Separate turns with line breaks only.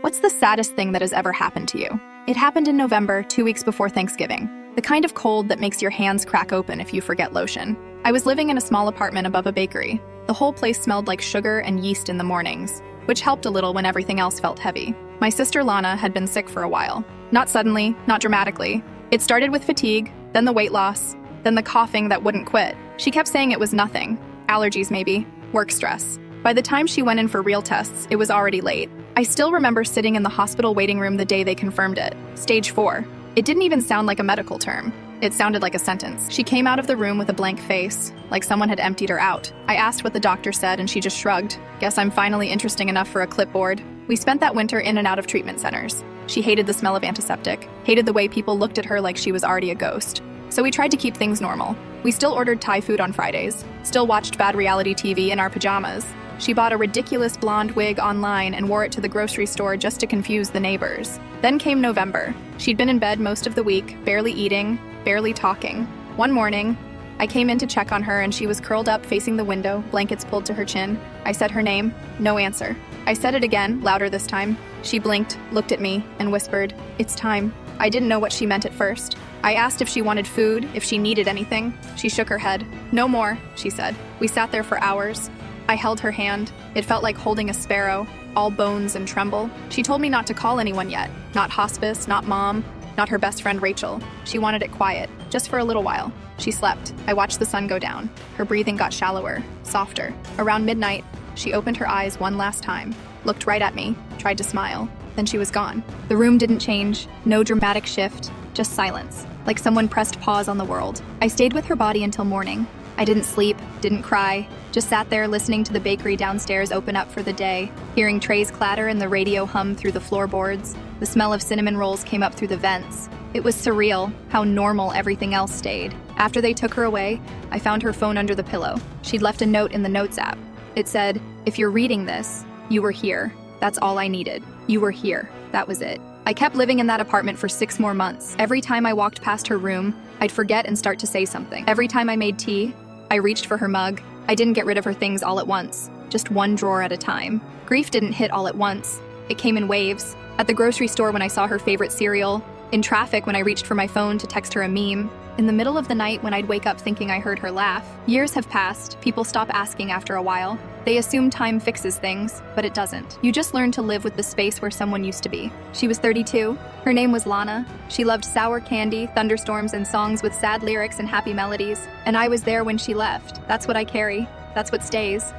What's the saddest thing that has ever happened to you? It happened in November, 2 weeks before Thanksgiving. The kind of cold that makes your hands crack open if you forget lotion. I was living in a small apartment above a bakery. The whole place smelled like sugar and yeast in the mornings, which helped a little when everything else felt heavy. My sister Lana had been sick for a while. Not suddenly, not dramatically. It started with fatigue, then the weight loss, then the coughing that wouldn't quit. She kept saying it was nothing. Allergies maybe, work stress. By the time she went in for real tests, it was already late. I still remember sitting in the hospital waiting room the day they confirmed it. Stage 4. It didn't even sound like a medical term. It sounded like a sentence. She came out of the room with a blank face, like someone had emptied her out. I asked what the doctor said and she just shrugged. Guess I'm finally interesting enough for a clipboard. We spent that winter in and out of treatment centers. She hated the smell of antiseptic, hated the way people looked at her like she was already a ghost. So we tried to keep things normal. We still ordered Thai food on Fridays, still watched bad reality TV in our pajamas. She bought a ridiculous blonde wig online and wore it to the grocery store just to confuse the neighbors. Then came November. She'd been in bed most of the week, barely eating, barely talking. One morning, I came in to check on her and she was curled up facing the window, blankets pulled to her chin. I said her name, no answer. I said it again, louder this time. She blinked, looked at me, and whispered, "It's time." I didn't know what she meant at first. I asked if she wanted food, if she needed anything. She shook her head. "No more," she said. We sat there for hours. I held her hand. It felt like holding a sparrow, all bones and tremble. She told me not to call anyone yet. Not hospice, not mom, not her best friend Rachel. She wanted it quiet, just for a little while. She slept. I watched the sun go down. Her breathing got shallower, softer. Around midnight, she opened her eyes one last time, looked right at me, tried to smile. Then she was gone. The room didn't change, no dramatic shift, just silence, like someone pressed pause on the world. I stayed with her body until morning. I didn't sleep, didn't cry, just sat there listening to the bakery downstairs open up for the day, hearing trays clatter and the radio hum through the floorboards. The smell of cinnamon rolls came up through the vents. It was surreal how normal everything else stayed. After they took her away, I found her phone under the pillow. She'd left a note in the Notes app. It said, "If you're reading this, you were here. That's all I needed. You were here. That was it." I kept living in that apartment for 6 more months. Every time I walked past her room, I'd forget and start to say something. Every time I made tea, I reached for her mug. I didn't get rid of her things all at once, just one drawer at a time. Grief didn't hit all at once. It came in waves. At the grocery store when I saw her favorite cereal, in traffic when I reached for my phone to text her a meme, in the middle of the night when I'd wake up thinking I heard her laugh. Years have passed. People stop asking after a while. They assume time fixes things, but it doesn't. You just learn to live with the space where someone used to be. She was 32. Her name was Lana. She loved sour candy, thunderstorms, and songs with sad lyrics and happy melodies. And I was there when she left. That's what I carry. That's what stays.